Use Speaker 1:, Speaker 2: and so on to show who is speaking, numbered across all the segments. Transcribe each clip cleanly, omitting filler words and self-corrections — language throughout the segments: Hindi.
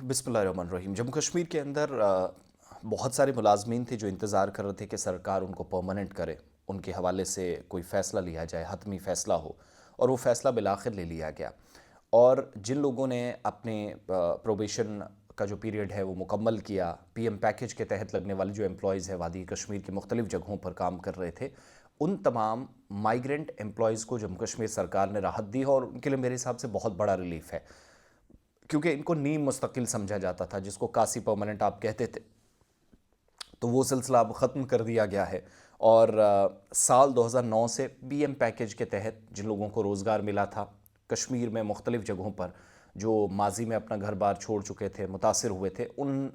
Speaker 1: बिस्मिल्लाहिर्रहमानिर्रहीम। जम्मू कश्मीर के अंदर बहुत सारे मुलाजमीन थे जो इंतज़ार कर रहे थे कि सरकार उनको परमानेंट करे, उनके हवाले से कोई फ़ैसला लिया जाए, हतमी फ़ैसला हो, और वो फ़ैसला बिलाखिर ले लिया गया। और जिन लोगों ने अपने प्रोबेशन का जो पीरियड है वो मुकम्मल किया, पीएम पैकेज के तहत लगने वाले जो एम्प्लॉयज़ हैं वादी कश्मीर की मुख्तलिफ़ जगहों पर काम कर रहे थे, उन तमाम माइग्रेंट एम्प्लॉयज़ को जम्मू कश्मीर सरकार ने राहत दी है, और उनके लिए मेरे हिसाब से बहुत बड़ा रिलीफ है, क्योंकि इनको नीम मुस्तकिल समझा जाता था, जिसको कासी परमानेंट आप कहते थे। तो वो सिलसिला अब ख़त्म कर दिया गया है। और साल 2009 से पीएम पैकेज के तहत जिन लोगों को रोज़गार मिला था कश्मीर में मुख्तलिफ़ जगहों पर, जो माजी में अपना घर बार छोड़ चुके थे, मुतासिर हुए थे, उन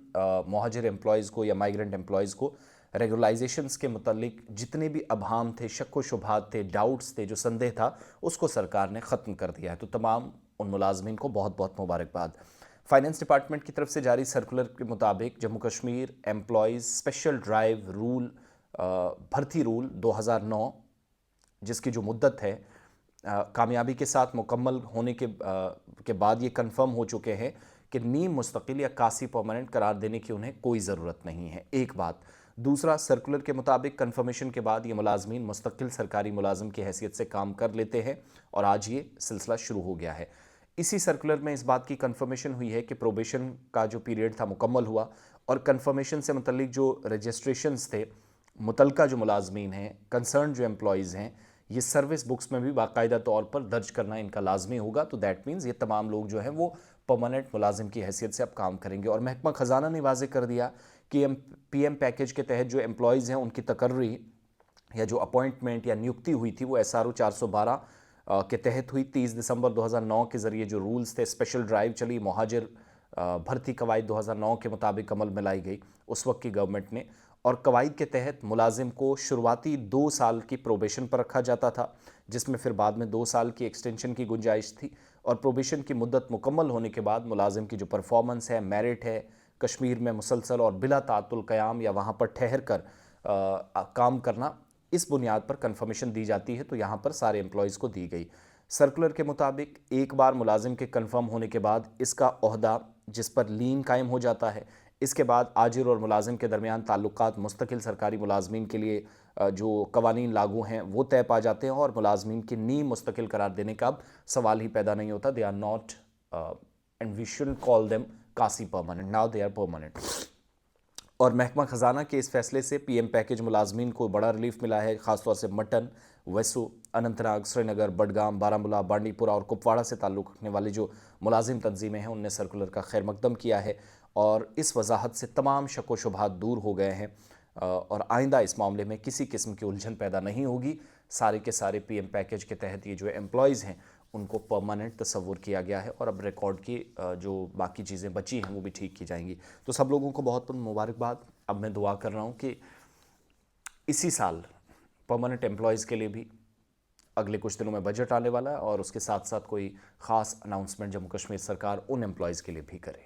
Speaker 1: मुहाजिर एम्प्लॉयज़ को या माइग्रेंट एम्प्लॉयज़ को रेगुलाइजेशंस के मुतल्लिक जितने भी अबहाम थे, शक व शुबहात थे, डाउट्स थे, जो संदेह था, उसको सरकार ने ख़त्म कर दिया है। तो तमाम उन मुलाजमीन को बहुत बहुत मुबारकबाद। फाइनेंस डिपार्टमेंट की तरफ से जारी सर्कुलर के मुताबिक Jammu Kashmir employees special drive rule, भर्ती रूल 2009, जिसकी जो मुद्दत है कामयाबी के साथ मुकम्मल होने के बाद ये कंफर्म हो चुके हैं कि नीम मुस्तकिल या कासी परमानेंट करार देने की उन्हें कोई ज़रूरत नहीं है। एक बात। दूसरा, सर्कुलर के मुताबिक कंफर्मेशन के बाद ये मुलाजमीन मुस्तकिल सरकारी मुलाजिम की हैसियत से काम कर लेते हैं, और आज ये सिलसिला शुरू हो गया है। इसी सर्कुलर में इस बात की कंफर्मेशन हुई है कि प्रोबेशन का जो पीरियड था मुकम्मल हुआ, और कंफर्मेशन से मुतल्लिक जो रजिस्ट्रेशंस थे, मुतलका जो मुलाजमीन हैं, कंसर्न जो एम्प्लॉयज़ हैं, ये सर्विस बुक्स में भी बाकायदा तौर पर दर्ज करना इनका लाजमी होगा। तो दैट मीन्स ये तमाम लोग जो हैं वो परमानेंट मुलाजिम की हैसियत से अब काम करेंगे। और महकमा ख़जाना ने वाज़ेह कर दिया कि पीएम पैकेज के तहत जो एम्प्लॉयज़ हैं उनकी तकर्री या जो अपॉइंटमेंट या नियुक्ति हुई थी वो SRO 412 के तहत हुई। 30 दिसंबर 2009 के ज़रिए जो रूल्स थे, स्पेशल ड्राइव चली, मुहाजिर भर्ती कवायद 2009 के मुताबिक अमल में लाई गई उस वक्त की गवर्नमेंट ने। और कवायद के तहत मुलाजिम को शुरुआती 2 साल की प्रोबेशन पर रखा जाता था, जिसमें फिर बाद में 2 साल की एक्सटेंशन की गुंजाइश थी। और प्रोबेशन की मुद्दत मुकम्मल होने के बाद मुलाजिम की जो परफॉर्मेंस है, मेरिट है, कश्मीर में मुसलसल और बिला तातुल क़याम या वहाँ पर ठहर कर काम करना, इस बुनियाद पर कंफर्मेशन दी जाती है। तो यहाँ पर सारे एम्प्लॉयज़ को दी गई। सर्कुलर के मुताबिक एक बार मुलाजिम के कंफर्म होने के बाद इसका ओहदा जिस पर लीन कायम हो जाता है, इसके बाद आजिर और मुलाजिम के दरमियान ताल्लुकात मुस्तकिल सरकारी मुलाजमीन के लिए जो कवानीन लागू हैं वो तय पा जाते हैं, और मुलाजमीन की नीम मुस्तकिल करार देने का अब सवाल ही पैदा नहीं होता। They are not and we shouldn't call them कासी permanent, now they are permanent. और महकमा ख़जाना के इस फैसले से पीएम पैकेज मुलाजमीन को बड़ा रिलीफ मिला है, ख़ासतौर से मटन, वेसू, अनंतनाग, श्रीनगर, बडगाम, बारामूला, बांडीपुरा और कुपवाड़ा से ताल्लुक़ रखने वाली जो मुलाजिम तंजीमें हैं उनने सर्कुलर का खैर मकदम किया है, और इस वजाहत से तमाम शक व शुबहात दूर हो गए हैं, और आइंदा इस मामले में किसी किस्म की उलझन पैदा नहीं होगी। सारे के सारे पीएम पैकेज के तहत ये जो एम्प्लॉयज़ हैं उनको परमानेंट तस्वुर किया गया है, और अब रिकॉर्ड की जो बाकी चीज़ें बची हैं वो भी ठीक की जाएंगी। तो सब लोगों को बहुत बहुत मुबारकबाद। अब मैं दुआ कर रहा हूँ कि इसी साल परमानेंट एम्प्लॉयज़ के लिए भी अगले कुछ दिनों में बजट आने वाला है, और उसके साथ साथ कोई ख़ास अनाउंसमेंट जम्मू कश्मीर सरकार उन एम्प्लॉयज़ के लिए भी करे।